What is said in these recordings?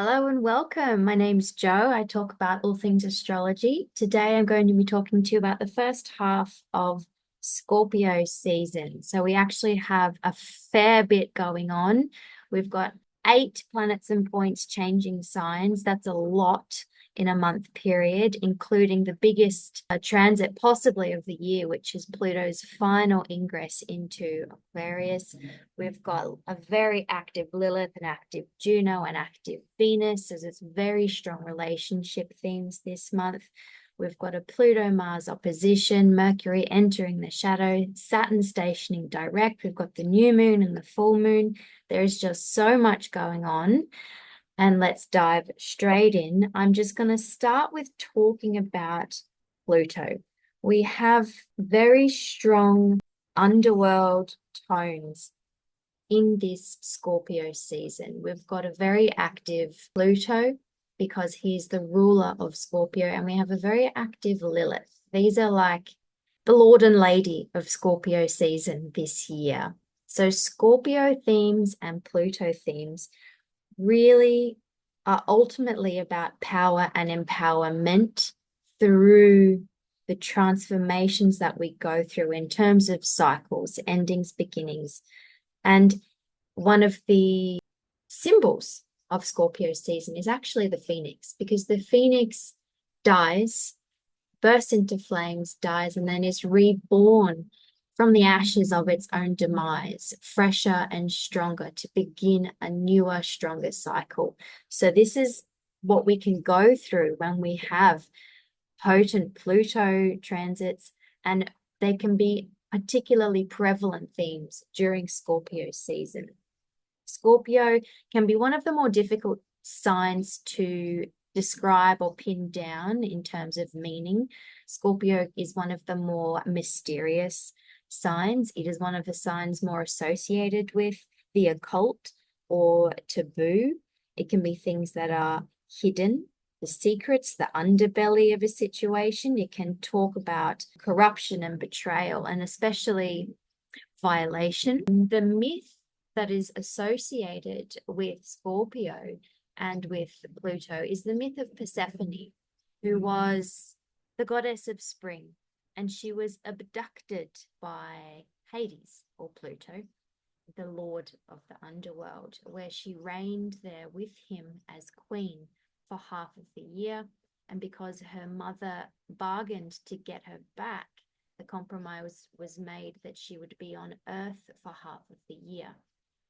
Hello and welcome. My name's Jo. I talk about all things astrology. Today I'm going to be talking to you about the first half of Scorpio season. So we actually have a fair bit going on. We've got 8 planets and points changing signs. That's a lot in a month period, including the biggest transit possibly of the year, which is Pluto's final ingress into Aquarius. We've got a very active Lilith, an active Juno, an active Venus. So there's very strong relationship themes this month. We've got a Pluto-Mars opposition, Mercury entering the shadow, Saturn stationing direct. We've got the new moon and the full moon. There's just so much going on. And let's dive straight in. I'm just going to start with talking about Pluto. We have very strong underworld tones in this Scorpio season. We've got a very active Pluto because he's the ruler of Scorpio, and we have a very active Lilith. These are like the Lord and Lady of Scorpio season this year. So Scorpio themes and Pluto themes really are ultimately about power and empowerment through the transformations that we go through in terms of cycles, endings, beginnings. And one of the symbols of Scorpio season is actually the phoenix, because the phoenix dies, bursts into flames, dies, and then is reborn from the ashes of its own demise, fresher and stronger, to begin a newer, stronger cycle. So this is what we can go through when we have potent Pluto transits, and they can be particularly prevalent themes during Scorpio season. Scorpio can be one of the more difficult signs to describe or pin down in terms of meaning. Scorpio is one of the more mysterious signs. It is one of the signs more associated with the occult or taboo. It can be things that are hidden, the secrets, the underbelly of a situation. It can talk about corruption and betrayal, and especially violation. The myth that is associated with Scorpio and with Pluto is the myth of Persephone, who was the goddess of spring, and she was abducted by Hades, or Pluto, the lord of the underworld, where she reigned there with him as queen for half of the year. And because her mother bargained to get her back, the compromise was made that she would be on Earth for half of the year,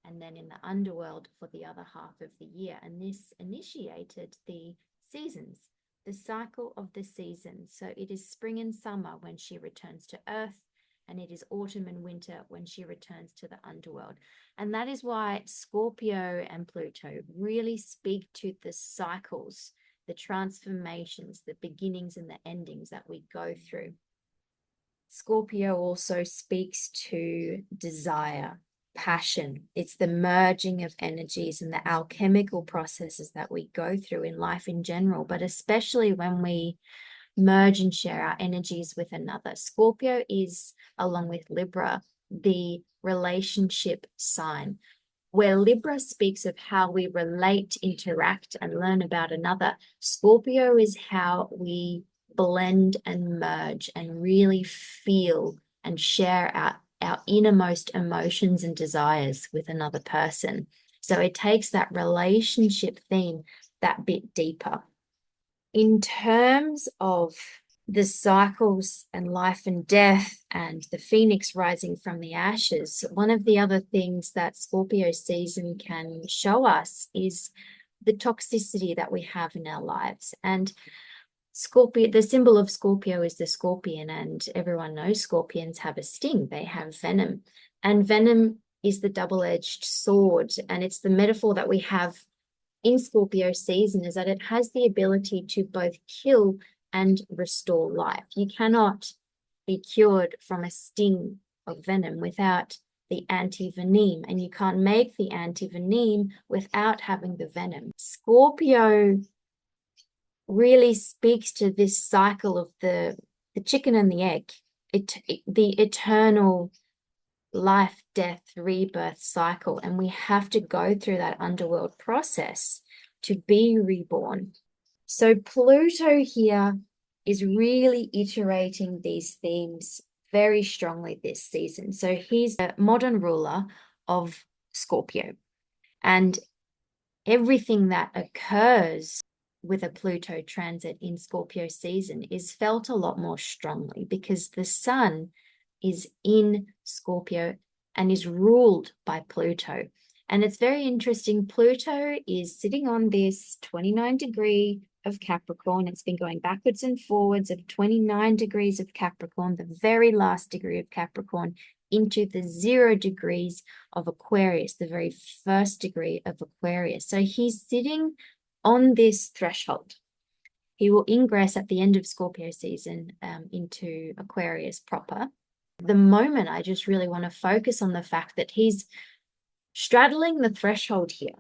and then in the underworld for the other half of the year. And this initiated the seasons, the cycle of the seasons. So it is spring and summer when she returns to Earth, and it is autumn and winter when she returns to the underworld. And that is why Scorpio and Pluto really speak to the cycles, the transformations, the beginnings and the endings that we go through. Scorpio also speaks to desire, passion. It's the merging of energies and the alchemical processes that we go through in life in general, but especially when we merge and share our energies with another. Scorpio is, along with Libra, the relationship sign, where Libra speaks of how we relate, interact, and learn about another. Scorpio is how we blend and merge and really feel and share our innermost emotions and desires with another person. So it takes that relationship theme that bit deeper. In terms of the cycles and life and death and the phoenix rising from the ashes, one of the other things that Scorpio season can show us is the toxicity that we have in our lives. And Scorpio, the symbol of Scorpio is the scorpion, and everyone knows scorpions have a sting. They have venom, and venom is the double-edged sword. And it's the metaphor that we have in Scorpio season, is that it has the ability to both kill and restore life. You cannot be cured from a sting of venom without the anti-venom, and you can't make the anti-venom without having the venom. Scorpio really speaks to this cycle of the chicken and the egg, the eternal life, death, rebirth cycle. And we have to go through that underworld process to be reborn. So Pluto here is really iterating these themes very strongly this season. So he's a modern ruler of Scorpio, and everything that occurs with a Pluto transit in Scorpio season is felt a lot more strongly because the sun is in Scorpio and is ruled by Pluto. And it's very interesting. Pluto is sitting on this 29 degree of Capricorn. It's been going backwards and forwards of 29 degrees of Capricorn, the very last degree of Capricorn, into the 0 degrees of Aquarius, the very first degree of Aquarius. So he's sitting on this threshold. He will ingress at the end of Scorpio season into Aquarius proper. The moment I just really want to focus on the fact that he's straddling the threshold here.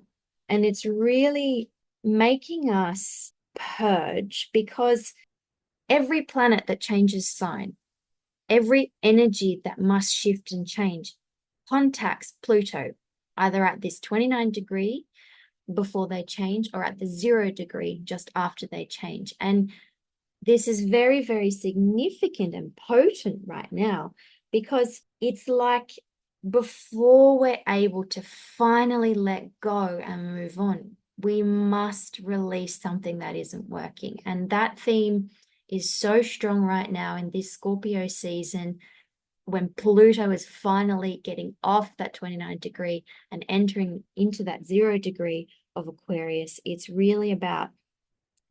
And it's really making us purge, because every planet that changes sign, every energy that must shift and change contacts Pluto, either at this 29 degree before they change or at the 0 degree just after they change. And this is very, very significant and potent right now, because it's like before we're able to finally let go and move on, we must release something that isn't working. And that theme is so strong right now in this Scorpio season, when Pluto is finally getting off that 29 degree and entering into that 0 degree of Aquarius. It's really about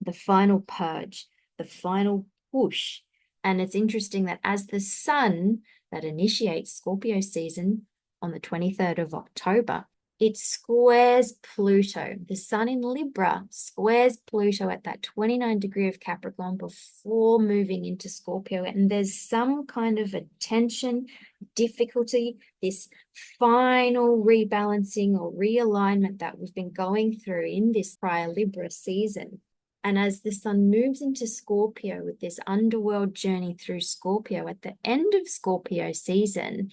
the final purge, the final push. And it's interesting that as the sun that initiates Scorpio season on the 23rd of October, it squares Pluto. The sun in Libra squares Pluto at that 29 degree of Capricorn before moving into Scorpio. And there's some kind of a tension, difficulty, this final rebalancing or realignment that we've been going through in this prior Libra season. And as the sun moves into Scorpio with this underworld journey through Scorpio at the end of Scorpio season,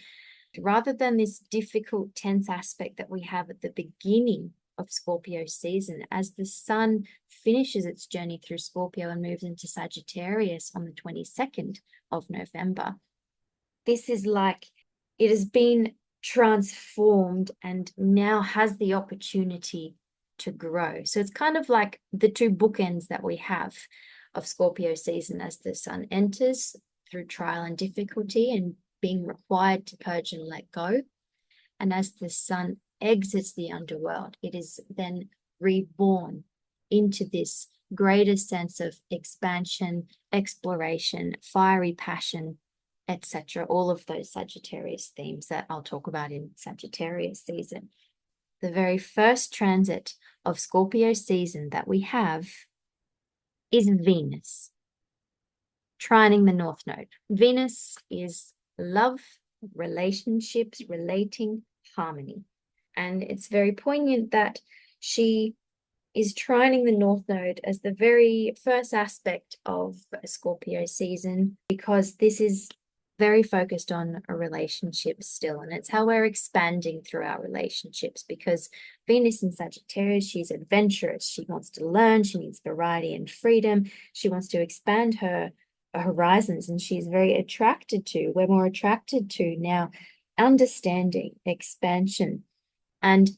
rather than this difficult, tense aspect that we have at the beginning of Scorpio season, as the sun finishes its journey through Scorpio and moves into Sagittarius on the 22nd of November, this is like it has been transformed and now has the opportunity to grow. So it's kind of like the two bookends that we have of Scorpio season, as the sun enters through trial and difficulty and being required to purge and let go. And as the sun exits the underworld, it is then reborn into this greater sense of expansion, exploration, fiery passion, etc. All of those Sagittarius themes that I'll talk about in Sagittarius season. The very first transit of Scorpio season that we have is Venus, trining the North Node. Venus is love, relationships, relating, harmony. And it's very poignant that she is trining the North Node as the very first aspect of a Scorpio season, because this is very focused on a relationship still, and it's how we're expanding through our relationships, because Venus in Sagittarius, she's adventurous, she wants to learn, she needs variety and freedom, she wants to expand her horizons, and she's very attracted to, we're more attracted to now understanding, expansion. And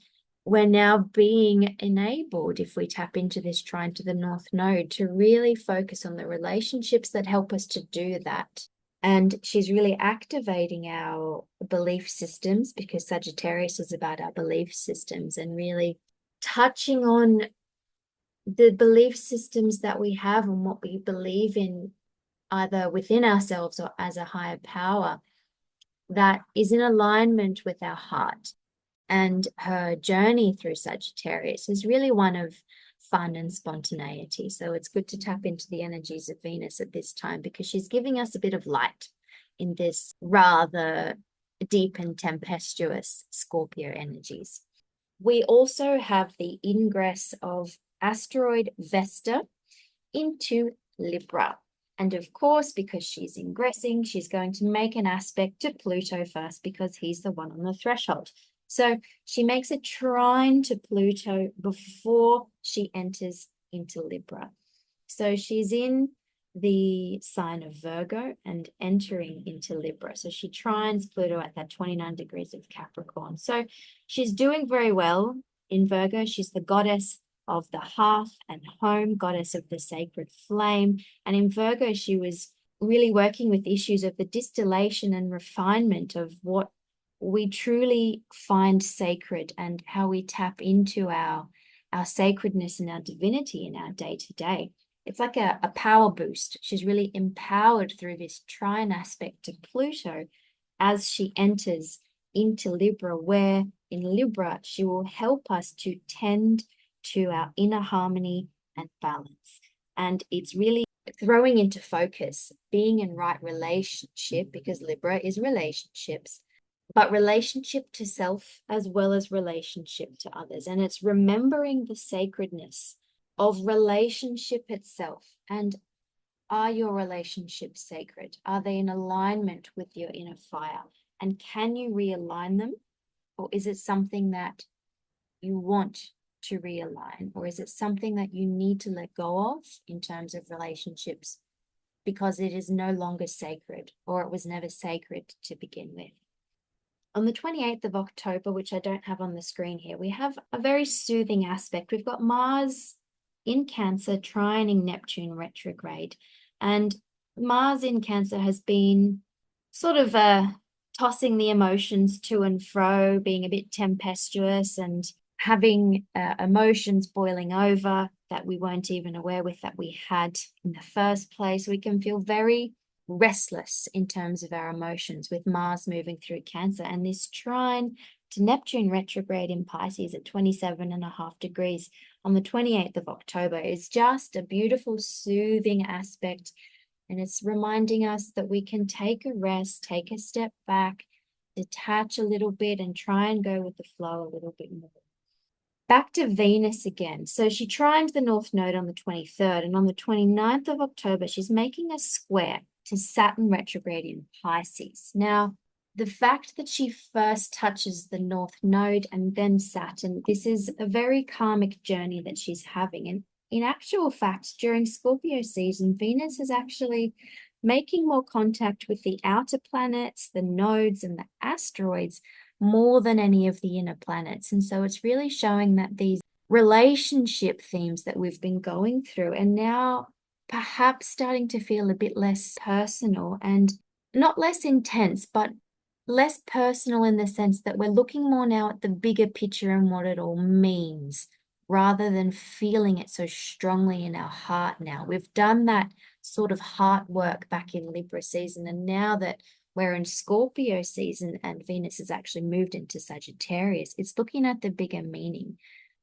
we're now being enabled, if we tap into this trine to the North Node, to really focus on the relationships that help us to do that. And she's really activating our belief systems, because Sagittarius is about our belief systems, and really touching on the belief systems that we have and what we believe in, either within ourselves or as a higher power, that is in alignment with our heart. And her journey through Sagittarius is really one of fun and spontaneity. So it's good to tap into the energies of Venus at this time, because she's giving us a bit of light in this rather deep and tempestuous Scorpio energies. We also have the ingress of asteroid Vesta into Libra. And of course, because she's ingressing, she's going to make an aspect to Pluto first, because he's the one on the threshold. So she makes a trine to Pluto before she enters into Libra. So she's in the sign of Virgo and entering into Libra. So she trines Pluto at that 29 degrees of Capricorn. So she's doing very well in Virgo. She's the goddess of the hearth and home, goddess of the sacred flame. And in Virgo, she was really working with issues of the distillation and refinement of what we truly find sacred and how we tap into our sacredness and our divinity in our day-to-day. It's like a power boost. She's really empowered through this trine aspect to Pluto as she enters into Libra, where in Libra, she will help us to tend to our inner harmony and balance. And it's really throwing into focus being in right relationship, because Libra is relationships, but relationship to self as well as relationship to others. And it's remembering the sacredness of relationship itself. And are your relationships sacred? Are they in alignment with your inner fire? And can you realign them? Or is it something that you want to realign? Or is it something that you need to let go of in terms of relationships because it is no longer sacred, or it was never sacred to begin with? On the 28th of October, which I don't have on the screen here, we have a very soothing aspect. We've got Mars in Cancer trining Neptune retrograde. And Mars in Cancer has been sort of tossing the emotions to and fro, being a bit tempestuous and having emotions boiling over that we weren't even aware with that we had in the first place. We can feel very restless in terms of our emotions with Mars moving through Cancer. And this trine to Neptune retrograde in Pisces at 27.5 degrees on the 28th of October is just a beautiful, soothing aspect. And it's reminding us that we can take a rest, take a step back, detach a little bit, and try and go with the flow a little bit more. Back to Venus again. So she trines the North Node on the 23rd, and on the 29th of October, she's making a square to Saturn retrograde in Pisces. Now, the fact that she first touches the North Node and then Saturn, this is a very karmic journey that she's having. And in actual fact, during Scorpio season, Venus is actually making more contact with the outer planets, the nodes, and the asteroids more than any of the inner planets. And so it's really showing that these relationship themes that we've been going through and now perhaps starting to feel a bit less personal, and not less intense, but less personal in the sense that we're looking more now at the bigger picture and what it all means, rather than feeling it so strongly in our heart now. We've done that sort of heart work back in Libra season, and now that we're in Scorpio season and Venus has actually moved into Sagittarius, it's looking at the bigger meaning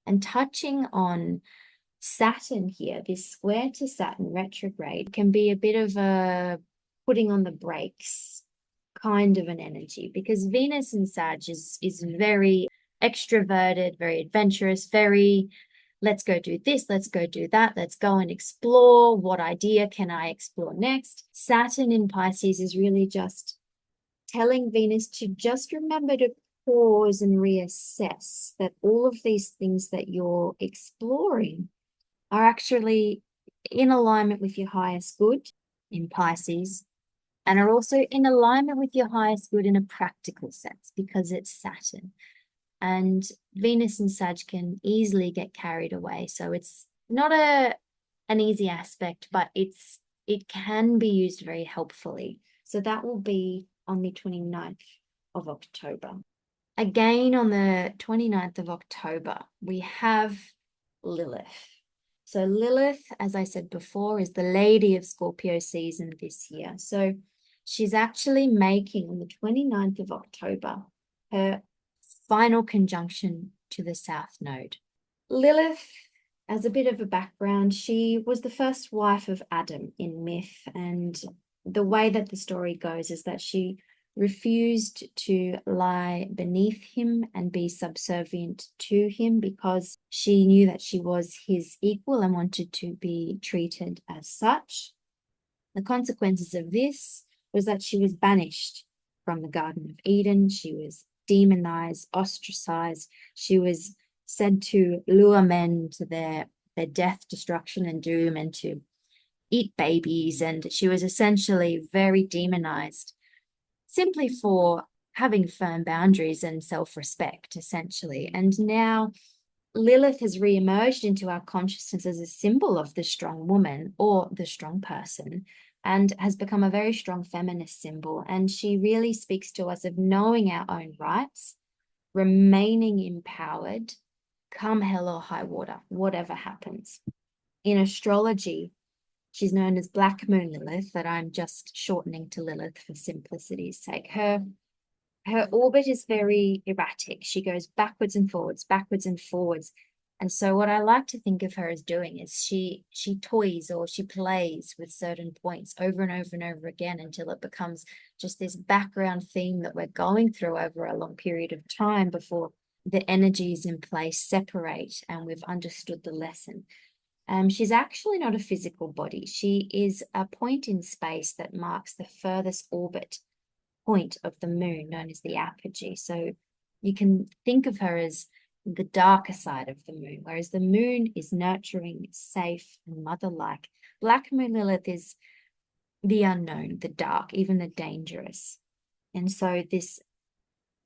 and touching on Saturn here. This square to Saturn retrograde can be a bit of a putting on the brakes kind of an energy, because Venus in Sag is very extroverted, very adventurous, very let's go do this, let's go do that, let's go and explore. What idea can I explore next? Saturn in Pisces is really just telling Venus to just remember to pause and reassess that all of these things that you're exploring are actually in alignment with your highest good in Pisces, and are also in alignment with your highest good in a practical sense because it's Saturn. And Venus and Sag can easily get carried away. So it's not an easy aspect, but it can be used very helpfully. So that will be on the 29th of October. Again, on the 29th of October, we have Lilith. So Lilith, as I said before, is the lady of Scorpio season this year. So she's actually making on the 29th of October her final conjunction to the South Node. Lilith, as a bit of a background, she was the first wife of Adam in myth, and the way that the story goes is that she refused to lie beneath him and be subservient to him because she knew that she was his equal and wanted to be treated as such. The consequences of this was that she was banished from the Garden of Eden. She was demonized, ostracized. She was said to lure men to their death, destruction, and doom, and to eat babies. And she was essentially very demonized simply for having firm boundaries and self-respect, essentially. And now Lilith has re-emerged into our consciousness as a symbol of the strong woman or the strong person, and has become a very strong feminist symbol. And she really speaks to us of knowing our own rights, remaining empowered, come hell or high water, whatever happens. In astrology, she's known as Black Moon Lilith, that I'm just shortening to Lilith for simplicity's sake. Her orbit is very erratic. She goes backwards and forwards, backwards and forwards. And so what I like to think of her as doing is she toys or she plays with certain points over and over and over again until it becomes just this background theme that we're going through over a long period of time before the energies in place separate and we've understood the lesson. She's actually not a physical body. She is a point in space that marks the furthest orbit point of the moon, known as the apogee. So you can think of her as the darker side of the moon, whereas the moon is nurturing, safe, and mother-like. Black Moon Lilith is the unknown, the dark, even the dangerous. And so this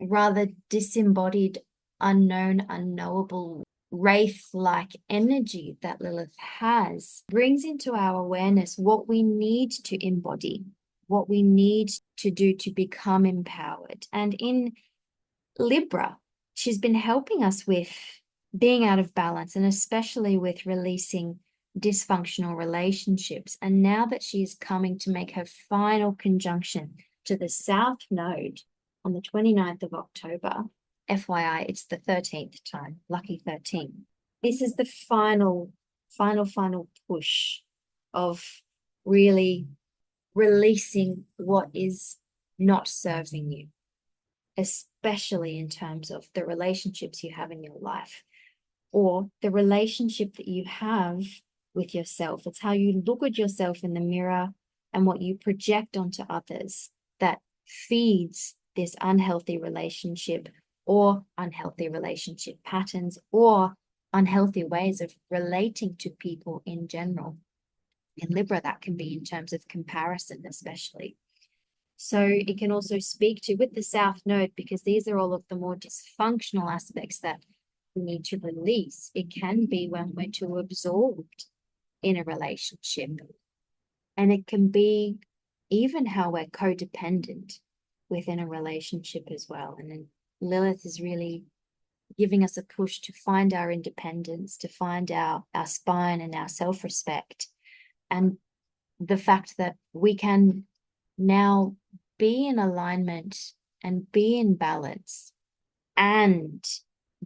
rather disembodied, unknown, unknowable, wraith-like energy that Lilith has brings into our awareness what we need to embody, what we need to do to become empowered. And in Libra, she's been helping us with being out of balance, and especially with releasing dysfunctional relationships. And now that she is coming to make her final conjunction to the South Node on the 29th of October, FYI, it's the 13th time, lucky 13. This is the final push of really releasing what is not serving you, especially in terms of the relationships you have in your life or the relationship that you have with yourself. It's how you look at yourself in the mirror and what you project onto others that feeds this unhealthy relationship or unhealthy relationship patterns or unhealthy ways of relating to people in general. In Libra, that can be in terms of comparison, especially. So it can also speak to, with the South Node, because these are all of the more dysfunctional aspects that we need to release. It can be when we're too absorbed in a relationship. And it can be even how we're codependent within a relationship as well. And then Lilith is really giving us a push to find our independence, to find our spine and our self-respect. And the fact that we can now be in alignment and be in balance and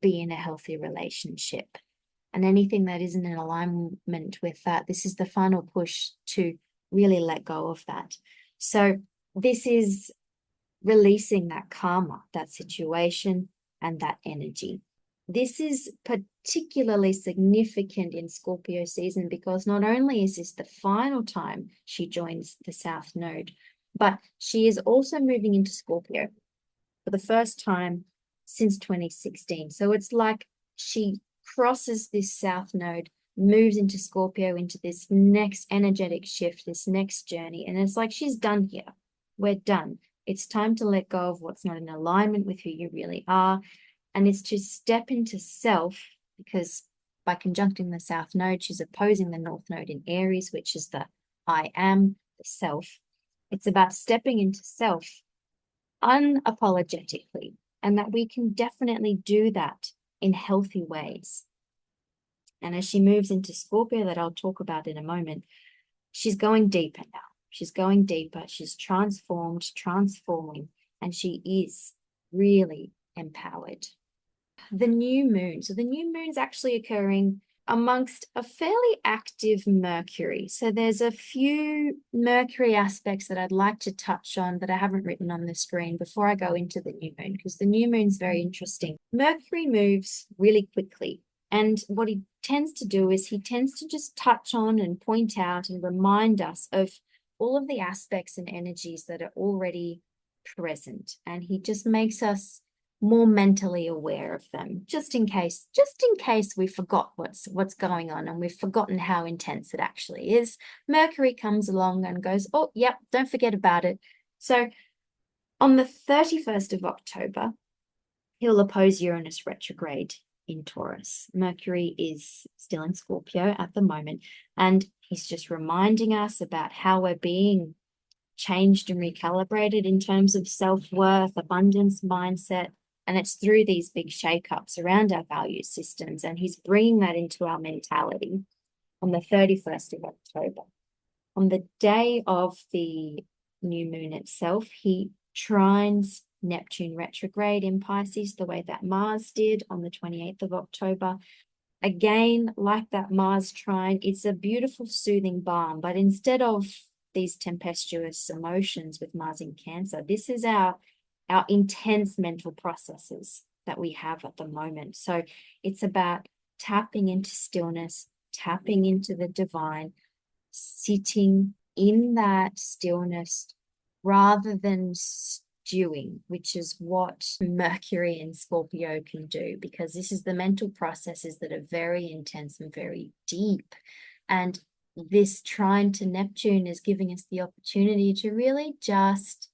be in a healthy relationship. And anything that isn't in alignment with that, this is the final push to really let go of that. So this is releasing that karma, that situation, and that energy. This is particularly significant in Scorpio season because not only is this the final time she joins the South Node, but she is also moving into Scorpio for the first time since 2016. So it's like she crosses this South Node, moves into Scorpio, into this next energetic shift, this next journey. And it's like she's done here. We're done. It's time to let go of what's not in alignment with who you really are. And it's to step into self, because by conjuncting the South Node, she's opposing the North Node in Aries, which is the I am, the self. It's about stepping into self unapologetically, and that we can definitely do that in healthy ways. And as she moves into Scorpio, that I'll talk about in a moment, she's going deeper now. She's going deeper. She's transformed, transforming, and she is really empowered. The new moon. So the new moon's actually occurring amongst a fairly active Mercury. So there's a few Mercury aspects that I'd like to touch on that I haven't written on the screen before I go into the new moon, because the new moon's very interesting. Mercury moves really quickly. And what he tends to do is he tends to just touch on and point out and remind us of all of the aspects and energies that are already present. And he just makes us more mentally aware of them, just in case we forgot what's going on and we've forgotten how intense it actually is. Mercury comes along and goes, oh, yep, don't forget about it. So on the 31st of October, he'll oppose Uranus retrograde in Taurus. Mercury is still in Scorpio at the moment, and he's just reminding us about how we're being changed and recalibrated in terms of self-worth, abundance mindset, and it's through these big shakeups around our value systems, and he's bringing that into our mentality on the 31st of October. On the day of the new moon itself, he trines Neptune retrograde in Pisces, the way that Mars did on the 28th of October. Again, like that Mars trine, it's a beautiful, soothing balm, but instead of these tempestuous emotions with Mars in Cancer, this is our intense mental processes that we have at the moment. So it's about tapping into stillness, tapping into the divine, sitting in that stillness rather than stewing, which is what Mercury and Scorpio can do, because this is the mental processes that are very intense and very deep. And this trine to Neptune is giving us the opportunity to really just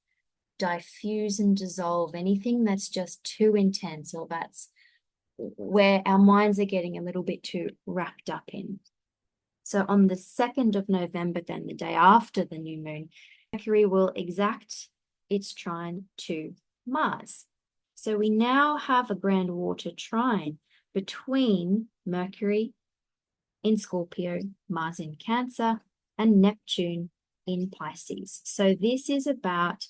diffuse and dissolve anything that's just too intense, or that's where our minds are getting a little bit too wrapped up in. So on the 2nd of November, then the day after the new moon, Mercury will exact its trine to Mars. So we now have a grand water trine between Mercury in Scorpio, Mars in Cancer, and Neptune in Pisces. So this is about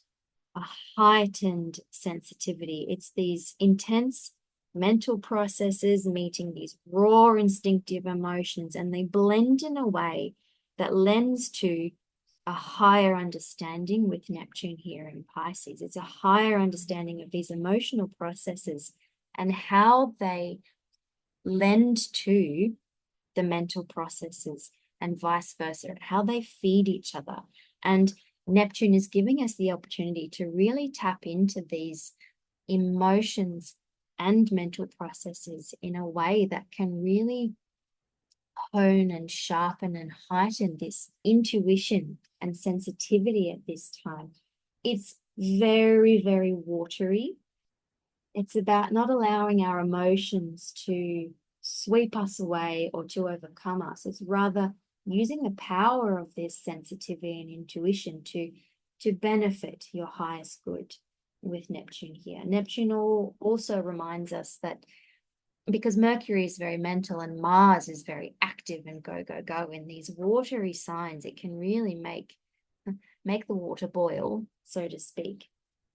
a heightened sensitivity. It's these intense mental processes meeting these raw instinctive emotions, and they blend in a way that lends to a higher understanding with Neptune here in Pisces. It's a higher understanding of these emotional processes and how they lend to the mental processes and vice versa, how they feed each other. And Neptune is giving us the opportunity to really tap into these emotions and mental processes in a way that can really hone and sharpen and heighten this intuition and sensitivity at this time. It's very, very watery. It's about not allowing our emotions to sweep us away or to overcome us. It's rather using the power of this sensitivity and intuition to benefit your highest good with Neptune here. Neptune also reminds us that because Mercury is very mental and Mars is very active and go, go, go in these watery signs, it can really make the water boil, so to speak.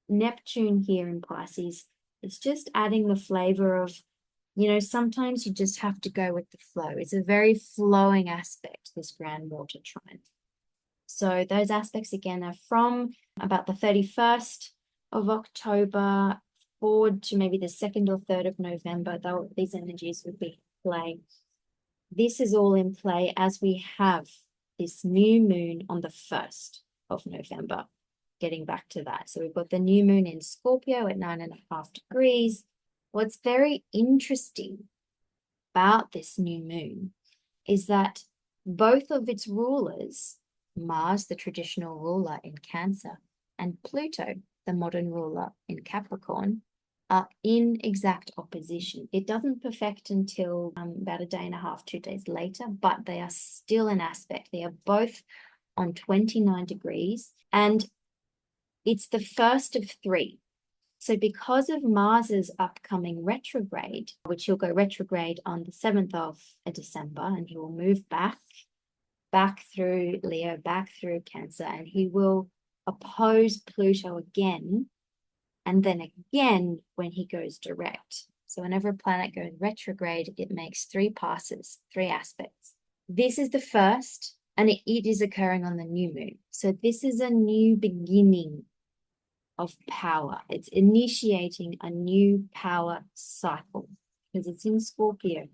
Neptune here in Pisces is just adding the flavor of, sometimes you just have to go with the flow. It's a very flowing aspect, this grand water trine. So those aspects again are from about the 31st of October forward to maybe the 2nd or 3rd of November, though these energies would be in play. This is all in play as we have this new moon on the 1st of November. Getting back to that. So we've got the new moon in Scorpio at 9.5 degrees. What's very interesting about this new moon is that both of its rulers, Mars, the traditional ruler in Cancer, and Pluto, the modern ruler in Capricorn, are in exact opposition. It doesn't perfect until about a day and a half, 2 days later, but they are still in aspect. They are both on 29 degrees, and it's the first of 3. So because of Mars's upcoming retrograde, which he'll go retrograde on the 7th of December, and he will move back through Leo, back through Cancer, and he will oppose Pluto again, and then again when he goes direct. So whenever a planet goes retrograde, it makes 3 passes, 3 aspects. This is the first, and it is occurring on the new moon. So this is a new beginning of power. It's initiating a new power cycle because it's in Scorpio.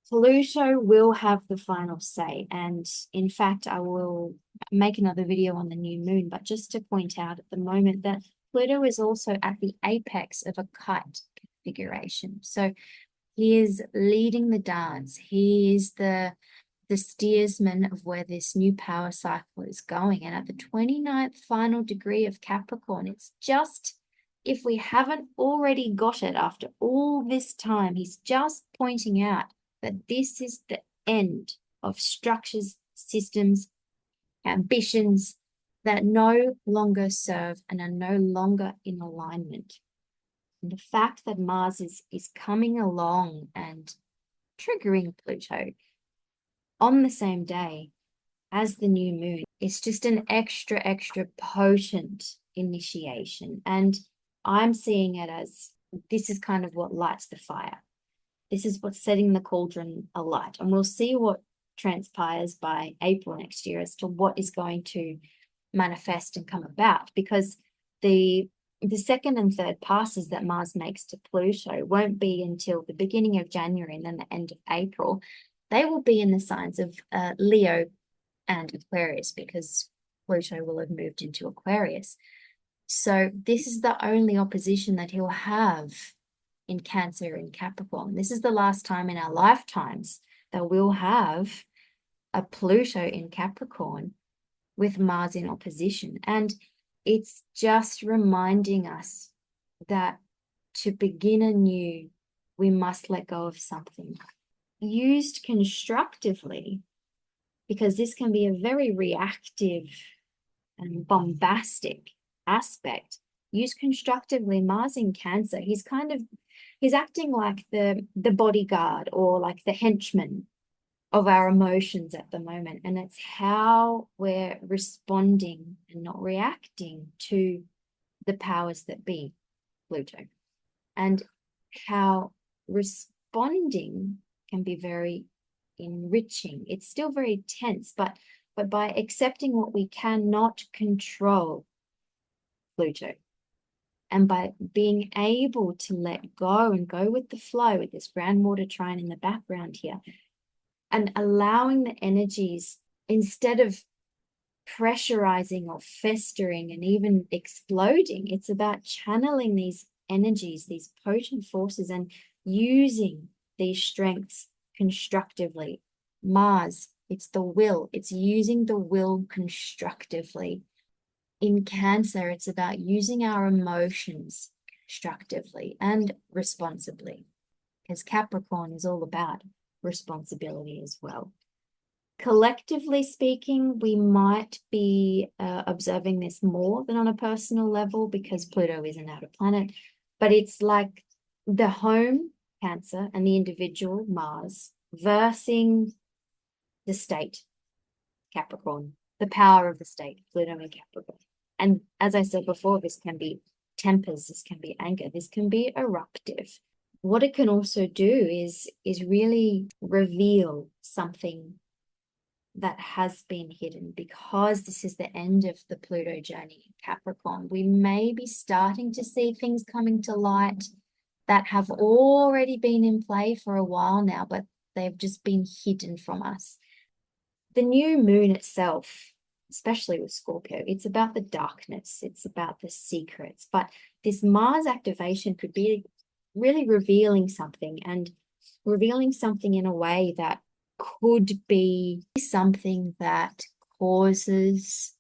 Pluto will have the final say. And in fact, I will make another video on the new moon, but just to point out at the moment that Pluto is also at the apex of a kite. configuration. So he is leading the dance. He is the steersman of where this new power cycle is going. And at the 29th final degree of Capricorn, it's just, if we haven't already got it after all this time, he's just pointing out that this is the end of structures, systems, ambitions that no longer serve and are no longer in alignment. And the fact that Mars is coming along and triggering Pluto on the same day as the new moon, it's just an extra potent initiation. And I'm seeing it as this is kind of what lights the fire. This is what's setting the cauldron alight. And we'll see what transpires by April next year as to what is going to manifest and come about, because the second and third passes that Mars makes to Pluto won't be until the beginning of January and then the end of April. They will be in the signs of Leo and Aquarius, because Pluto will have moved into Aquarius. So this is the only opposition that he'll have in Cancer and Capricorn. This is the last time in our lifetimes that we'll have a Pluto in Capricorn with Mars in opposition. And it's just reminding us that to begin anew, we must let go of something. Used constructively, because this can be a very reactive and bombastic aspect. Used constructively, Mars in Cancer, he's acting like the bodyguard or like the henchman of our emotions at the moment. And it's how we're responding and not reacting to the powers that be, Pluto. And how responding can be very enriching. It's still very tense, but by accepting what we cannot control, Pluto, and by being able to let go and go with the flow with this grand water trine in the background here, and allowing the energies, instead of pressurizing or festering and even exploding, it's about channeling these energies, these potent forces, and using these strengths constructively. Mars, it's the will. It's using the will constructively. In Cancer, it's about using our emotions constructively and responsibly, because Capricorn is all about responsibility as well. Collectively speaking, we might be observing this more than on a personal level, because Pluto is an outer planet, but it's like the home, Cancer, and the individual, Mars, versus the state, Capricorn, the power of the state, Pluto and Capricorn. And as I said before, this can be tempers, this can be anger, this can be eruptive. What it can also do is really reveal something that has been hidden, because this is the end of the Pluto journey in Capricorn. We may be starting to see things coming to light that have already been in play for a while now, but they've just been hidden from us. The new moon itself, especially with Scorpio, it's about the darkness, it's about the secrets, but this Mars activation could be really revealing something, and revealing something in a way that could be something that causes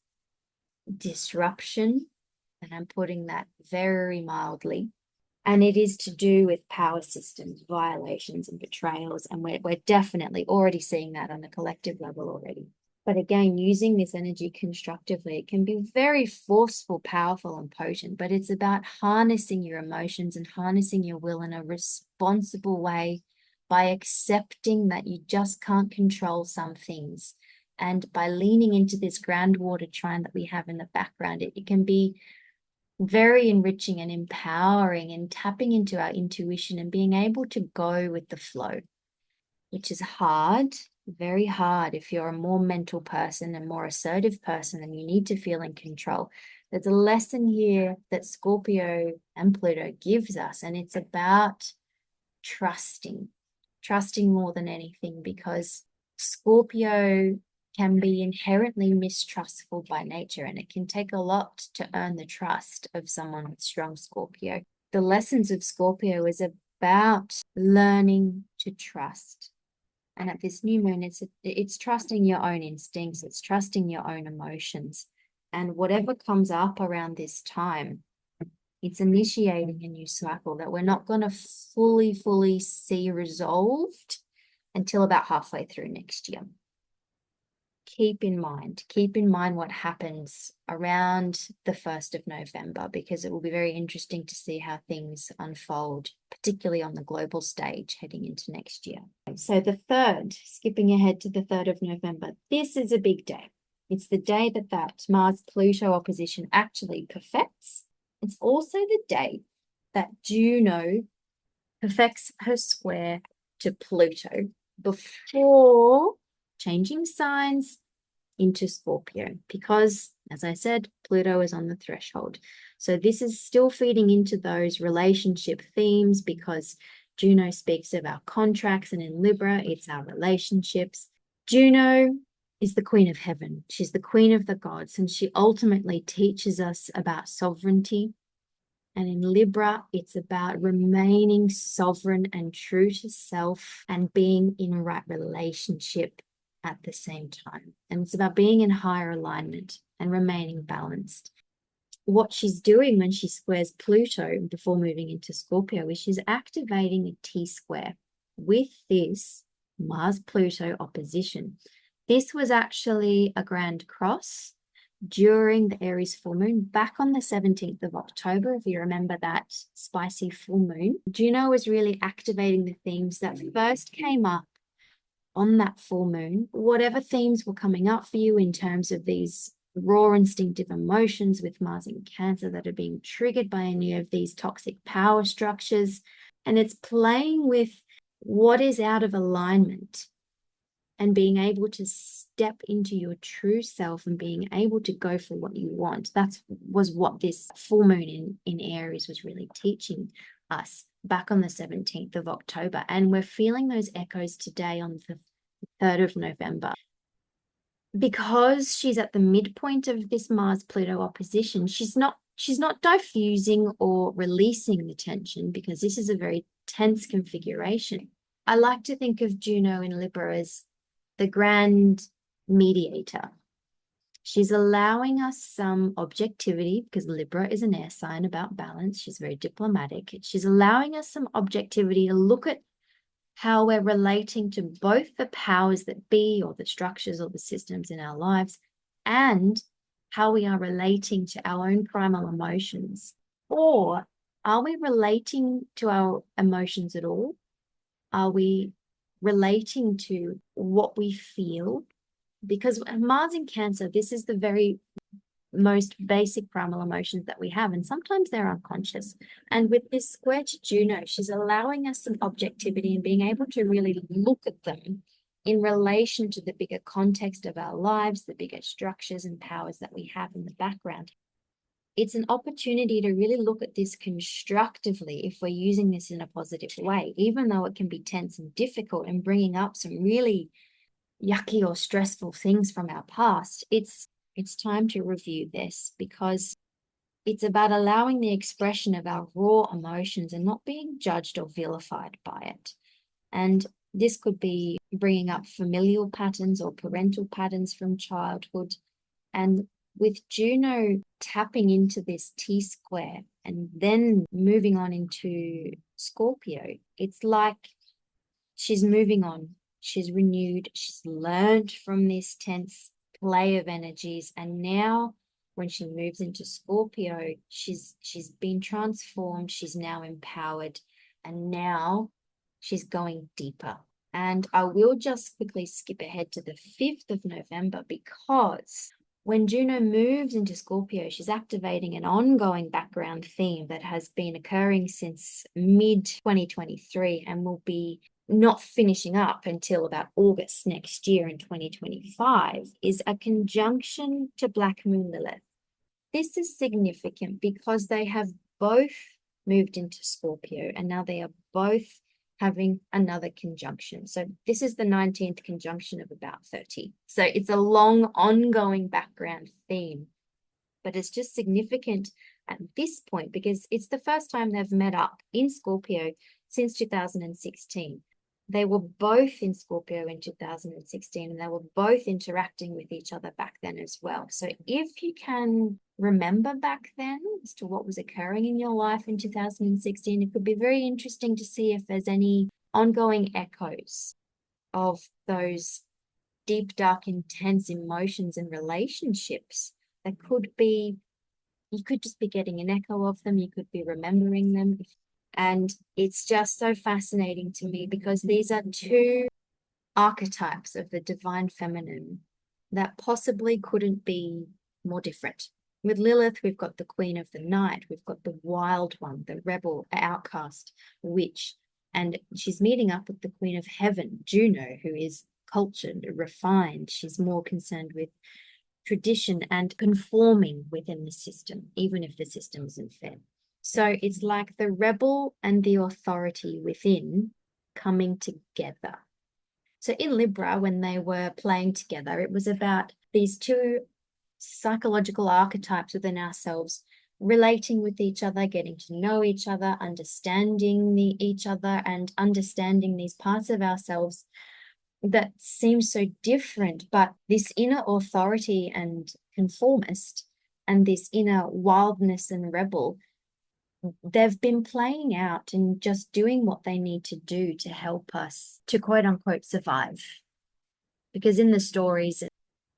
disruption, and I'm putting that very mildly. And it is to do with power systems, violations, and betrayals. And we're definitely already seeing that on a collective level already. But again, using this energy constructively, it can be very forceful, powerful, and potent. But it's about harnessing your emotions and harnessing your will in a responsible way, by accepting that you just can't control some things. And by leaning into this grand water trine that we have in the background, it can be very enriching and empowering, and tapping into our intuition and being able to go with the flow, which is hard, very hard if you're a more mental person and more assertive person and you need to feel in control. There's a lesson here that Scorpio and Pluto gives us, and it's about trusting more than anything, because Scorpio can be inherently mistrustful by nature, and it can take a lot to earn the trust of someone with strong Scorpio. the lessons of Scorpio is about learning to trust. And at this new moon, it's trusting your own instincts, it's trusting your own emotions. And whatever comes up around this time, it's initiating a new cycle that we're not going to fully see resolved until about halfway through next year. Keep in mind what happens around the 1st of November, because it will be very interesting to see how things unfold, particularly on the global stage heading into next year. So the 3rd, skipping ahead to the 3rd of November, this is a big day. It's the day that Mars-Pluto opposition actually perfects. It's also the day that Juno perfects her square to Pluto before changing signs into Scorpio, because, as I said, Pluto is on the threshold. So this is still feeding into those relationship themes, because Juno speaks of our contracts, and in Libra, it's our relationships. Juno is the queen of heaven. She's the queen of the gods, and she ultimately teaches us about sovereignty. And in Libra, it's about remaining sovereign and true to self and being in right relationship at the same time. And it's about being in higher alignment and remaining balanced. What she's doing when she squares Pluto before moving into Scorpio is she's activating a T-square with this Mars-Pluto opposition. This was actually a grand cross during the Aries full moon back on the 17th of October, if you remember that spicy full moon. Juno was really activating the themes that first came up on that full moon. Whatever themes were coming up for you in terms of these raw instinctive emotions with Mars in Cancer that are being triggered by any of these toxic power structures. And it's playing with what is out of alignment and being able to step into your true self and being able to go for what you want. That was what this full moon in Aries was really teaching us back on the 17th of October. And we're feeling those echoes today on the 3rd of November. Because she's at the midpoint of this Mars-Pluto opposition, she's not diffusing or releasing the tension, because this is a very tense configuration. I like to think of Juno in Libra as the grand mediator. She's allowing us some objectivity, because Libra is an air sign about balance. She's very diplomatic. She's allowing us some objectivity to look at how we're relating to both the powers that be, or the structures or the systems in our lives, and how we are relating to our own primal emotions. Or are we relating to our emotions at all? Are we relating to what we feel? Because Mars in Cancer, this is the very most basic primal emotions that we have, and sometimes they're unconscious. And with this square to Juno, she's allowing us some objectivity and being able to really look at them in relation to the bigger context of our lives, the bigger structures and powers that we have in the background. It's an opportunity to really look at this constructively if we're using this in a positive way, even though it can be tense and difficult and bringing up some really yucky or stressful things from our past. It's time to review this, because it's about allowing the expression of our raw emotions and not being judged or vilified by it. And this could be bringing up familial patterns or parental patterns from childhood. And with Juno tapping into this T-square and then moving on into Scorpio, it's like she's moving on. She's renewed. She's learned from this tense play of energies. And now when she moves into Scorpio, she's been transformed. She's now empowered. And now she's going deeper. And I will just quickly skip ahead to the 5th of November, because when Juno moves into Scorpio, she's activating an ongoing background theme that has been occurring since mid-2023 and will be not finishing up until about August next year in 2025, is a conjunction to Black Moon Lilith. This is significant because they have both moved into Scorpio, and now they are both having another conjunction. So this is the 19th conjunction of about 30. So it's a long ongoing background theme, but it's just significant at this point, because it's the first time they've met up in Scorpio since 2016. They were both in Scorpio in 2016, and they were both interacting with each other back then as well. So if you can remember back then as to what was occurring in your life in 2016, it could be very interesting to see if there's any ongoing echoes of those deep, dark, intense emotions and relationships that could be, you could just be getting an echo of them, you could be remembering them. And it's just so fascinating to me because these are two archetypes of the divine feminine that possibly couldn't be more different. With Lilith, we've got the queen of the night, we've got the wild one, the rebel, outcast, witch, and she's meeting up with the queen of heaven, Juno, who is cultured, refined. She's more concerned with tradition and conforming within the system, even if the system isn't fair. So it's like the rebel and the authority within coming together. So in Libra, when they were playing together, it was about these two psychological archetypes within ourselves relating with each other, getting to know each other, understanding each other, and understanding these parts of ourselves that seem so different. But this inner authority and conformist and this inner wildness and rebel, they've been playing out and just doing what they need to do to help us to quote unquote survive. Because in the stories,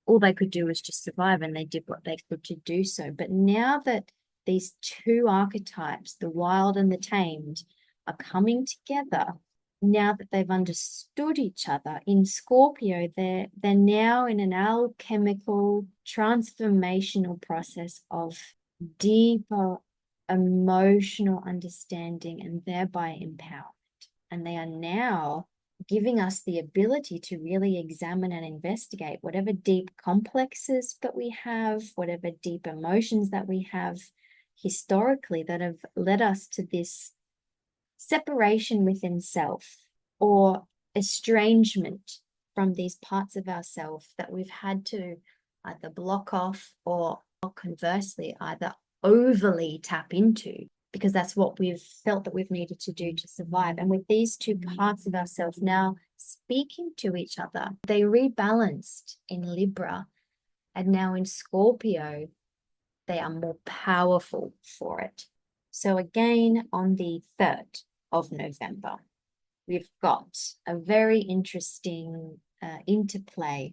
all they could do was just survive, and they did what they could to do so. But now that these two archetypes, the wild and the tamed, are coming together, now that they've understood each other in Scorpio, they're now in an alchemical transformational process of deeper emotional understanding and thereby empowerment. And they are now giving us the ability to really examine and investigate whatever deep complexes that we have, whatever deep emotions that we have historically that have led us to this separation within self or estrangement from these parts of ourself that we've had to either block off or conversely either overly tap into, because that's what we've felt that we've needed to do to survive. And with these two parts of ourselves now speaking to each other, they rebalanced in Libra, and now in Scorpio, they are more powerful for it. So again, on the 3rd of November, we've got a very interesting interplay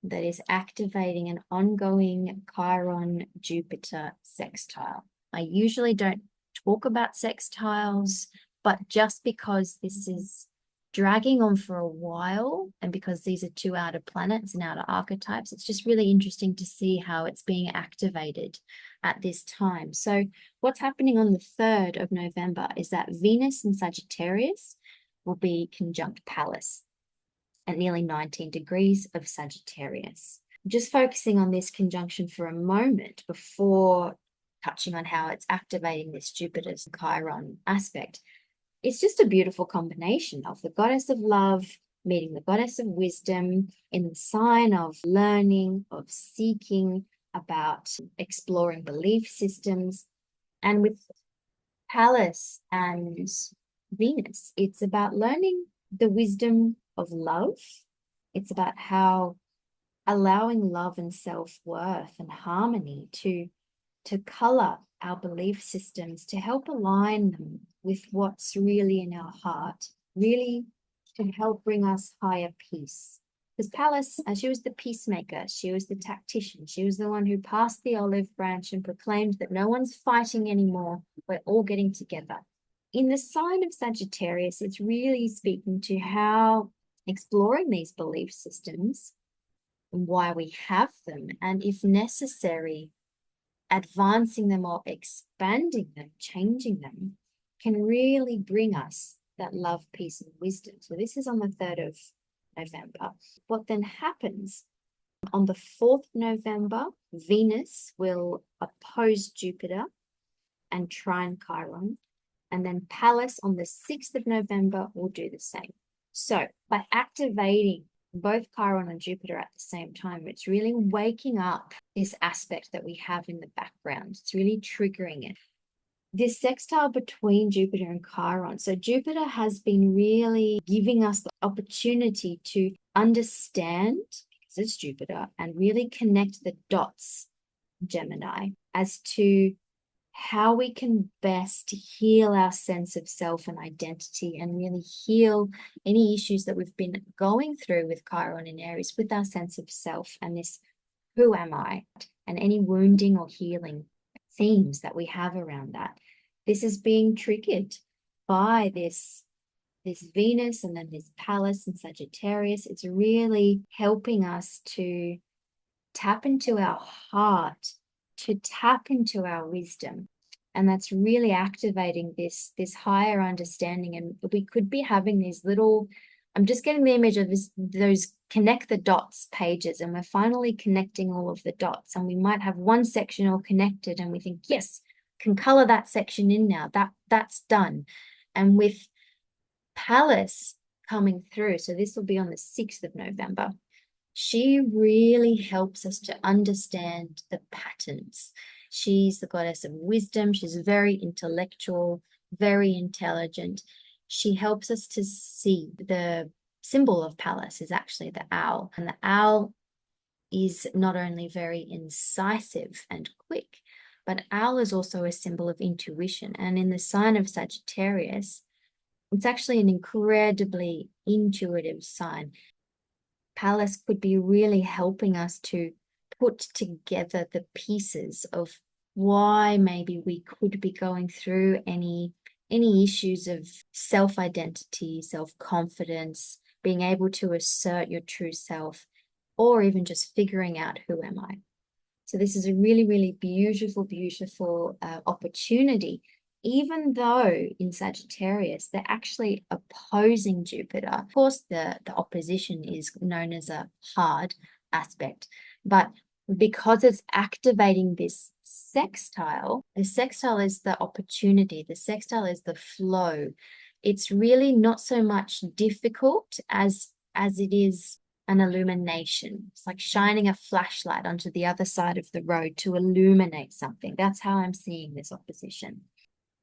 that is activating an ongoing Chiron-Jupiter sextile. I usually don't talk about sextiles, but just because this is dragging on for a while and because these are two outer planets and outer archetypes, it's just really interesting to see how it's being activated at this time. So what's happening on the 3rd of November is that Venus in Sagittarius will be conjunct Pallas at nearly 19 degrees of Sagittarius. Just focusing on this conjunction for a moment before touching on how it's activating this Jupiter's Chiron aspect. It's just a beautiful combination of the goddess of love meeting the goddess of wisdom in the sign of learning, of seeking, about exploring belief systems. And with Pallas and Venus, it's about learning the wisdom of love. It's about how allowing love and self-worth and harmony to color our belief systems, to help align them with what's really in our heart, really to help bring us higher peace. Because Pallas, she was the peacemaker, she was the tactician, she was the one who passed the olive branch and proclaimed that no one's fighting anymore, we're all getting together. In the sign of Sagittarius, it's really speaking to how exploring these belief systems and why we have them, and if necessary, advancing them or expanding them, changing them, can really bring us that love, peace, and wisdom. So this is on the 3rd of November. What then happens on the 4th of November, Venus will oppose Jupiter and trine Chiron, and then Pallas on the 6th of November will do the same. So by activating both Chiron and Jupiter at the same time. It's really waking up this aspect that we have in the background. It's really triggering it. This sextile between Jupiter and Chiron. So Jupiter has been really giving us the opportunity to understand, because it's Jupiter, and really connect the dots, Gemini, as to how we can best heal our sense of self and identity and really heal any issues that we've been going through with Chiron in Aries with our sense of self and this who am I, and any wounding or healing themes that we have around that. This is being triggered by this Venus and then this Pallas in Sagittarius. It's really helping us to tap into our heart, to tap into our wisdom. And that's really activating this higher understanding. And we could be having these little, I'm just getting the image of those connect the dots pages, and we're finally connecting all of the dots. And we might have one section all connected and we think, yes, can color that section in now. That's done. And with Pallas coming through, so this will be on the 6th of November, she really helps us to understand the patterns. She's the goddess of wisdom. She's very intellectual, very intelligent. She helps us to see the symbol of Pallas is actually the owl. And the owl is not only very incisive and quick, but owl is also a symbol of intuition. And in the sign of Sagittarius, it's actually an incredibly intuitive sign. Pallas could be really helping us to put together the pieces of why maybe we could be going through any issues of self-identity, self-confidence, being able to assert your true self, or even just figuring out who am I. So this is a really, really beautiful, beautiful opportunity, even though in Sagittarius, they're actually opposing Jupiter. Of course, the opposition is known as a hard aspect, but because it's activating this sextile, the sextile is the opportunity, the sextile is the flow. It's really not so much difficult as it is an illumination. It's like shining a flashlight onto the other side of the road to illuminate something. That's how I'm seeing this opposition.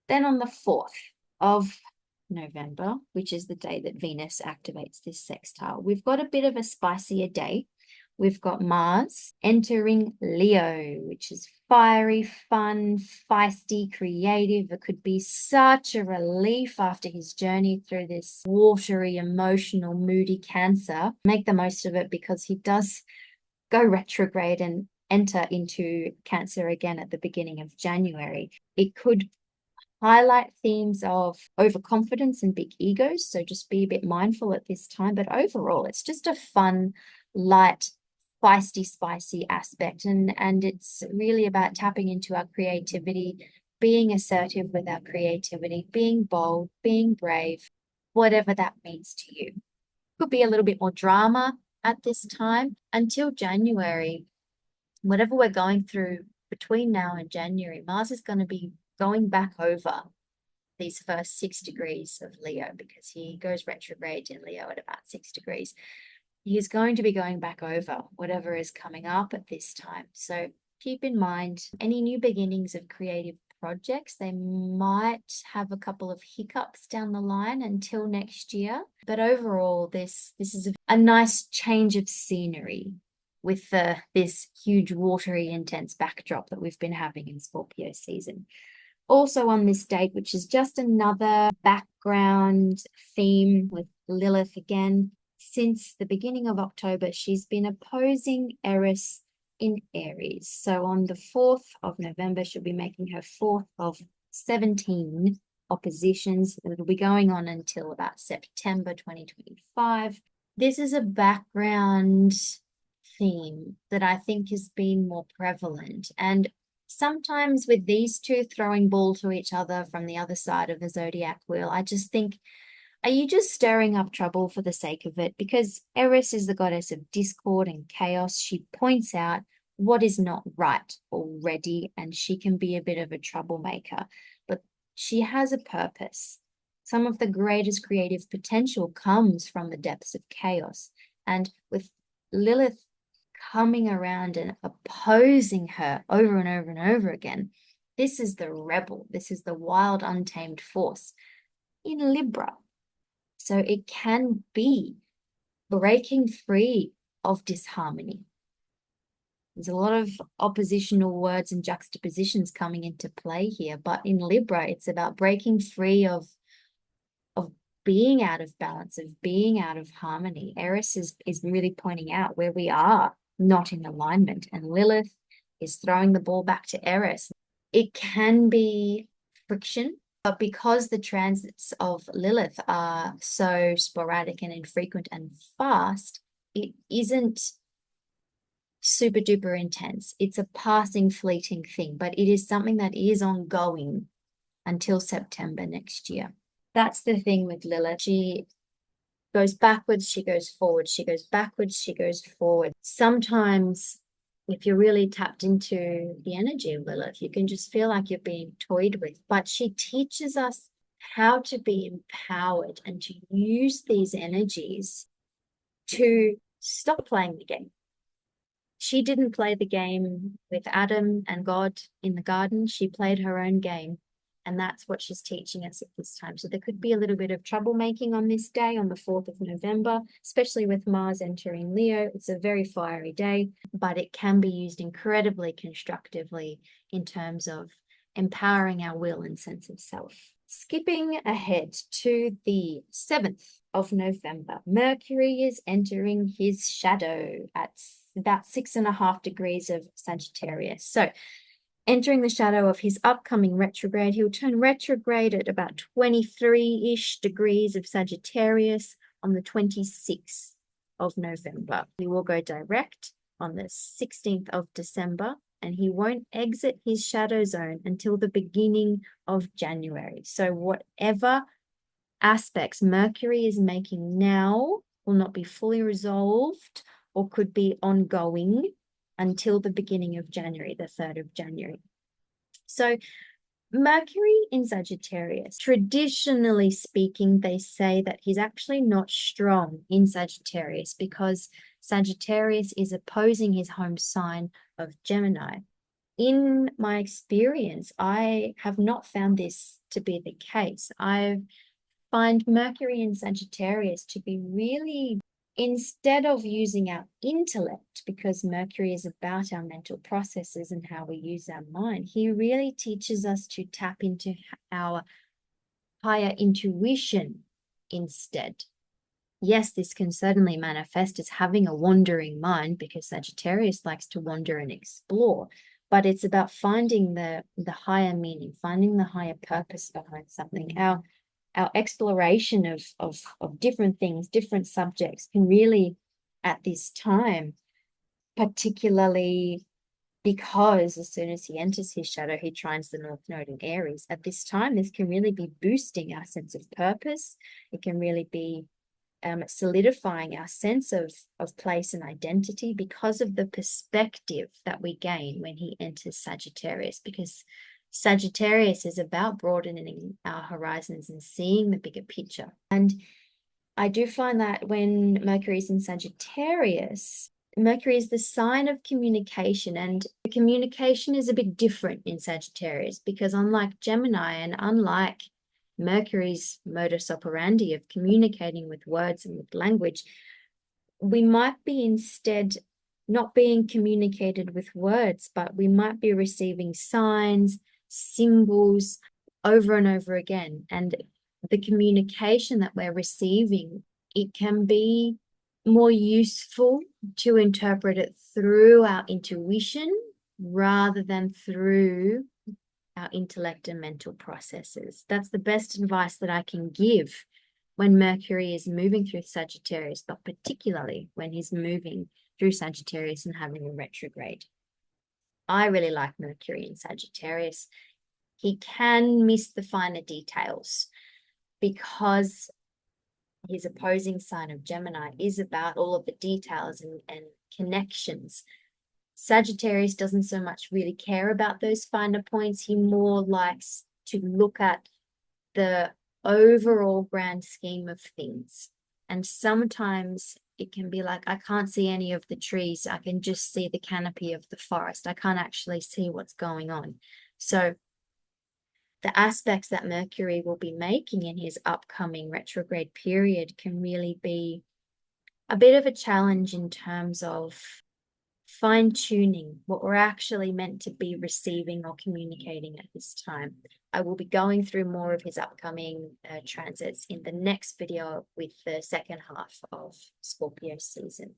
Then on the 4th of November, which is the day that Venus activates this sextile, we've got a bit of a spicier day. We've got Mars entering Leo, which is fiery, fun, feisty, creative. It could be such a relief after his journey through this watery, emotional, moody Cancer. Make the most of it because he does go retrograde and enter into Cancer again at the beginning of January. It could highlight themes of overconfidence and big egos, so just be a bit mindful at this time. But overall, it's just a fun, light, feisty, spicy aspect. And it's really about tapping into our creativity, being assertive with our creativity, being bold, being brave, whatever that means to you. Could be a little bit more drama at this time until January. Whatever we're going through between now and January, Mars is going to be going back over these first 6 degrees of Leo, because he goes retrograde in Leo at about 6 degrees. He's going to be going back over whatever is coming up at this time. So keep in mind any new beginnings of creative projects. They might have a couple of hiccups down the line until next year. But overall, this is a nice change of scenery with this huge watery, intense backdrop that we've been having in Scorpio season. Also on this date, which is just another background theme with Lilith again, since the beginning of October, she's been opposing Eris in Aries. So on the 4th of November, she'll be making her 4th of 17 oppositions. It'll be going on until about September 2025. This is a background theme that I think has been more prevalent. And sometimes with these two throwing ball to each other from the other side of the zodiac wheel, I just think, are you just stirring up trouble for the sake of it? Because Eris is the goddess of discord and chaos. She points out what is not right already, and she can be a bit of a troublemaker. But she has a purpose. Some of the greatest creative potential comes from the depths of chaos. And with Lilith coming around and opposing her over and over and over again, this is the rebel. This is the wild, untamed force in Libra. So it can be breaking free of disharmony. There's a lot of oppositional words and juxtapositions coming into play here, but in Libra, it's about breaking free of being out of balance, of being out of harmony. Eris is really pointing out where we are not in alignment, and Lilith is throwing the ball back to Eris. It can be friction, but because the transits of Lilith are so sporadic and infrequent and fast, it isn't super duper intense. It's a passing, fleeting thing, but it is something that is ongoing until September next year. That's the thing with Lilith. She goes backwards, she goes forward, she goes backwards, she goes forward. Sometimes, if you're really tapped into the energy of Lilith, you can just feel like you're being toyed with. But she teaches us how to be empowered and to use these energies to stop playing the game. She didn't play the game with Adam and God in the garden. She played her own game. And that's what she's teaching us at this time. So there could be a little bit of troublemaking on this day, on the 4th of November, especially with Mars entering Leo. It's a very fiery day, but it can be used incredibly constructively in terms of empowering our will and sense of self. Skipping ahead to the 7th of November, Mercury is entering his shadow at about 6.5 degrees of Sagittarius. So entering the shadow of his upcoming retrograde, he'll turn retrograde at about 23-ish degrees of Sagittarius on the 26th of November. He will go direct on the 16th of December, and he won't exit his shadow zone until the beginning of January. So whatever aspects Mercury is making now will not be fully resolved or could be ongoing until the beginning of January, the 3rd of January. So Mercury in Sagittarius, traditionally speaking, they say that he's actually not strong in Sagittarius because Sagittarius is opposing his home sign of Gemini. In my experience, I have not found this to be the case. I find Mercury in Sagittarius to be really, instead of using our intellect, because Mercury is about our mental processes and how we use our mind, he really teaches us to tap into our higher intuition instead. Yes, this can certainly manifest as having a wandering mind because Sagittarius likes to wander and explore, but it's about finding the higher meaning, finding the higher purpose behind something. Our exploration of different things, different subjects can really, at this time, particularly because as soon as he enters his shadow, he trines the North Node in Aries. At this time, this can really be boosting our sense of purpose. It can really be solidifying our sense of place and identity because of the perspective that we gain when he enters Sagittarius, because Sagittarius is about broadening our horizons and seeing the bigger picture. And I do find that when Mercury is in Sagittarius, Mercury is the sign of communication, and communication is a bit different in Sagittarius because unlike Gemini and unlike Mercury's modus operandi of communicating with words and with language, we might be instead not being communicated with words, but we might be receiving signs, symbols over and over again. And the communication that we're receiving, it can be more useful to interpret it through our intuition rather than through our intellect and mental processes. That's the best advice that I can give when Mercury is moving through Sagittarius, but particularly when he's moving through Sagittarius and having a retrograde. I really like Mercury in Sagittarius. He can miss the finer details because his opposing sign of Gemini is about all of the details and connections. Sagittarius doesn't so much really care about those finer points. He more likes to look at the overall grand scheme of things. And sometimes it can be like, I can't see any of the trees. I can just see the canopy of the forest. I can't actually see what's going on. So the aspects that Mercury will be making in his upcoming retrograde period can really be a bit of a challenge in terms of fine-tuning what we're actually meant to be receiving or communicating at this time. I will be going through more of his upcoming transits in the next video with the second half of Scorpio season.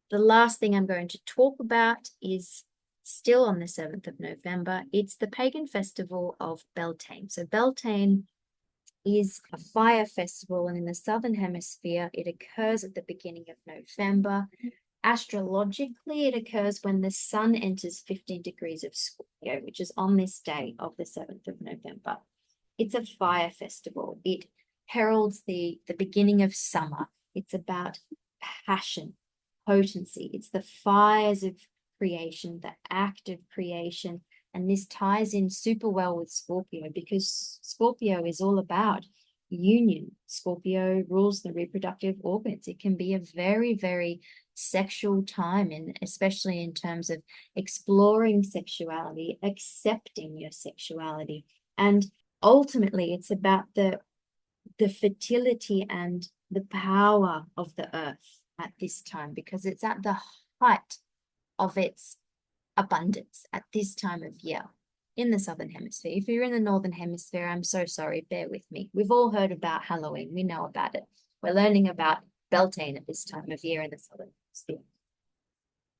The last thing I'm going to talk about is still on the 7th of November. It's the pagan festival of Beltane. So Beltane is a fire festival, and in the Southern Hemisphere, it occurs at the beginning of November. Astrologically, it occurs when the sun enters 15 degrees of Scorpio, which is on this day of the 7th of November. It's a fire festival. It heralds the beginning of summer. It's about passion, potency. It's the fires of creation, the act of creation. And this ties in super well with Scorpio, because Scorpio is all about union. Scorpio rules the reproductive organs. It can be a very, very sexual time, and especially in terms of exploring sexuality, accepting your sexuality. And ultimately, it's about the fertility and the power of the earth at this time, because it's at the height of its abundance at this time of year in the Southern Hemisphere. If you're in the Northern Hemisphere, I'm so sorry, bear with me. We've all heard about Halloween. We know about it. We're learning about Beltane at this time of year in the Southern Hemisphere.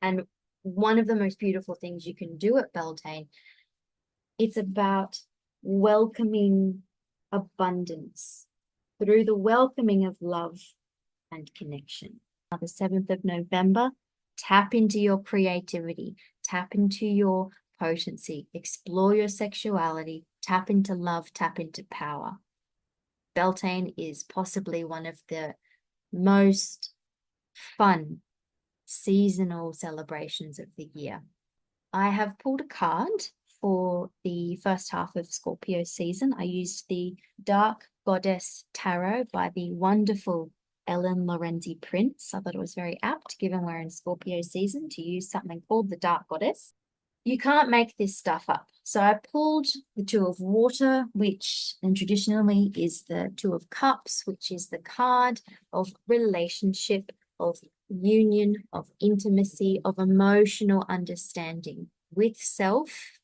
And one of the most beautiful things you can do at Beltane, it's about welcoming abundance through the welcoming of love and connection. On the 7th of November, tap into your creativity, tap into your potency, explore your sexuality, tap into love, tap into power. Beltane is possibly one of the most fun seasonal celebrations of the year. I have pulled a card for the first half of Scorpio season. I used the Dark Goddess Tarot by the wonderful Ellen Lorenzi Prince. I thought it was very apt, given we're in Scorpio season, to use something called the Dark Goddess. You can't make this stuff up. So I pulled the Two of Water, which and traditionally is the Two of Cups, which is the card of relationship, of union, of intimacy, of emotional understanding with self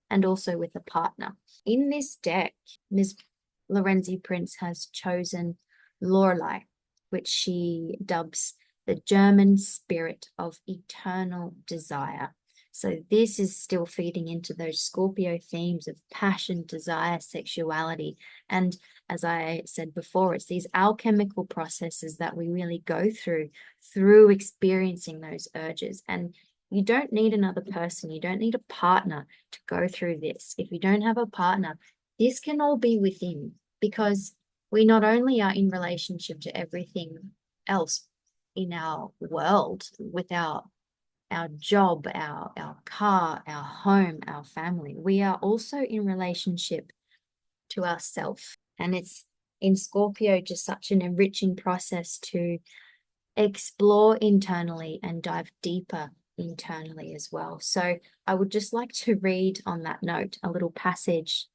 and also with a partner. In this deck, Ms. Lorenzi Prince has chosen Lorelei, which she dubs the German spirit of eternal desire. So this is still feeding into those Scorpio themes of passion, desire, sexuality. And as I said before, it's these alchemical processes that we really go through experiencing those urges. And you don't need another person. You don't need a partner to go through this. If you don't have a partner, this can all be within, because we not only are in relationship to everything else in our world, with our job, our car, our home, our family, we are also in relationship to ourselves. And it's in Scorpio just such an enriching process to explore internally and dive deeper internally as well. So I would just like to read on that note a little passage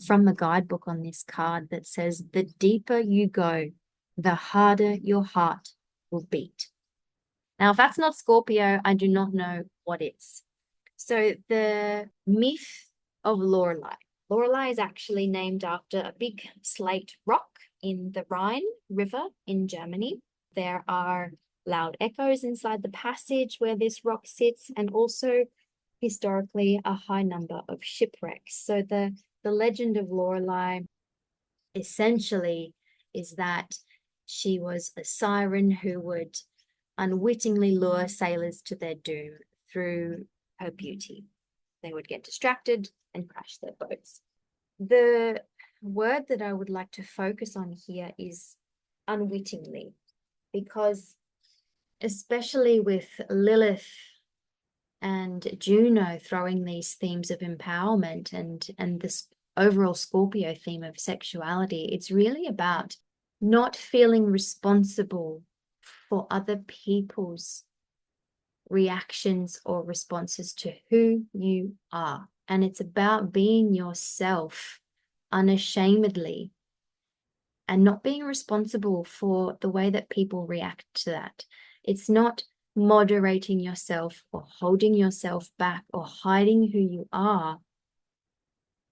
from the guidebook on this card that says, "The deeper you go, the harder your heart will beat." Now, if that's not Scorpio, I do not know what is. So the myth of Lorelei. Lorelei is actually named after a big slate rock in the Rhine River in Germany. There are loud echoes inside the passage where this rock sits, and also historically a high number of shipwrecks. So the legend of Lorelei essentially is that she was a siren who would unwittingly lure sailors to their doom through her beauty. They would get distracted and crash their boats. The word that I would like to focus on here is unwittingly, because especially with Lilith and Juno throwing these themes of empowerment and this overall Scorpio theme of sexuality, it's really about not feeling responsible for other people's reactions or responses to who you are. And it's about being yourself unashamedly and not being responsible for the way that people react to that. It's not moderating yourself or holding yourself back or hiding who you are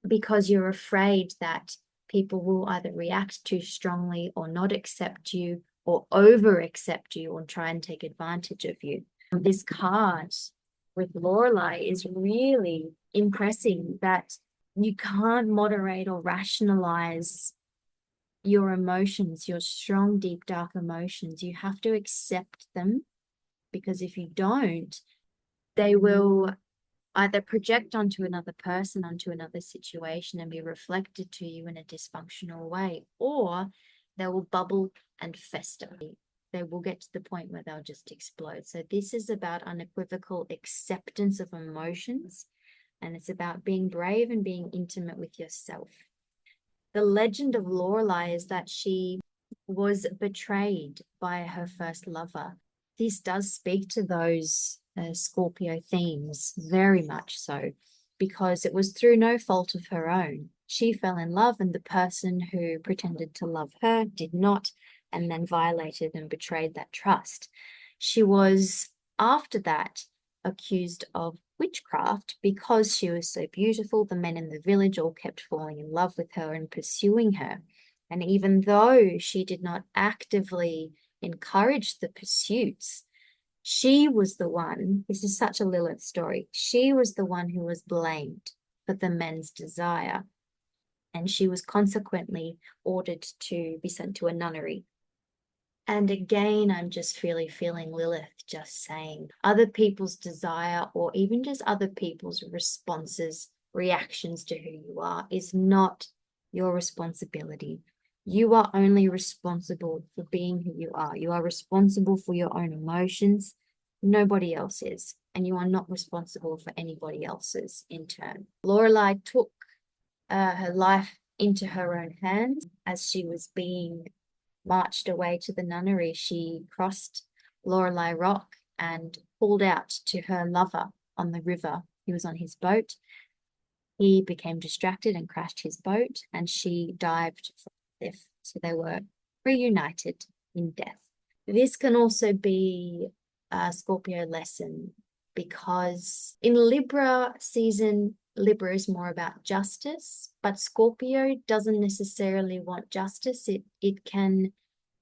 because you're afraid that people will either react too strongly or not accept you or over accept you or try and take advantage of you. This card with Lorelai is really impressing that you can't moderate or rationalize your emotions, your strong, deep, dark emotions. You have to accept them, because if you don't, they will either project onto another person, onto another situation, and be reflected to you in a dysfunctional way, or they will bubble and fester. They will get to the point where they'll just explode. So this is about unequivocal acceptance of emotions, and it's about being brave and being intimate with yourself. The legend of Lorelai is that she was betrayed by her first lover. This does speak to those Scorpio themes, very much so, because it was through no fault of her own. She fell in love, and the person who pretended to love her did not, and then violated and betrayed that trust. She was, after that, accused of witchcraft because she was so beautiful. The men in the village all kept falling in love with her and pursuing her. And even though she did not actively encourage the pursuits, she was the one, this is such a Lilith story, she was the one who was blamed for the men's desire. And she was consequently ordered to be sent to a nunnery. And again, I'm just feeling Lilith just saying other people's desire, or even just other people's responses, reactions to who you are, is not your responsibility. You are only responsible for being who you are. You are responsible for your own emotions. Nobody else is. And you are not responsible for anybody else's in turn. Lorelai took her life into her own hands as she was being marched away to the nunnery. She crossed Lorelei Rock and pulled out to her lover on the river. He was on his boat. He became distracted and crashed his boat, and she dived from the cliff. So they were reunited in death. This can also be a Scorpio lesson, because in Libra season, Libra is more about justice, but Scorpio doesn't necessarily want justice. It can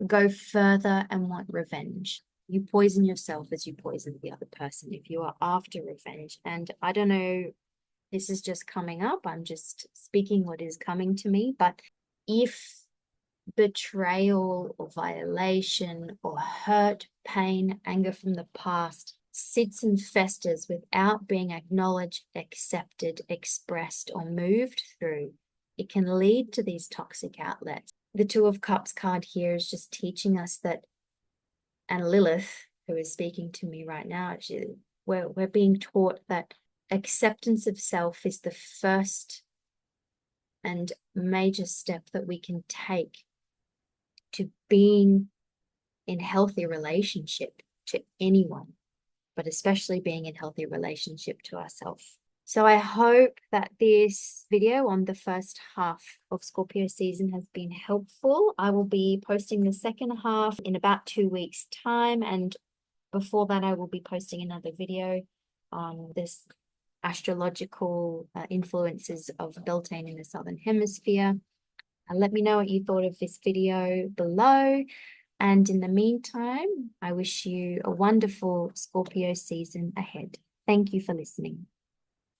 go further and want revenge. You poison yourself as you poison the other person if you are after revenge. And I don't know, this is just coming up. I'm just speaking what is coming to me. But if betrayal or violation or hurt, pain, anger from the past sits and festers without being acknowledged, accepted, expressed, or moved through, it can lead to these toxic outlets. The Two of Cups card here is just teaching us that, and Lilith, who is speaking to me right now, we're being taught that acceptance of self is the first and major step that we can take to being in healthy relationship to anyone, but especially being in healthy relationship to ourselves. So I hope that this video on the first half of Scorpio season has been helpful. I will be posting the second half in about 2 weeks' time. And before that, I will be posting another video on this astrological influences of Beltane in the Southern Hemisphere. Let me know what you thought of this video below. And in the meantime, I wish you a wonderful Scorpio season ahead. Thank you for listening.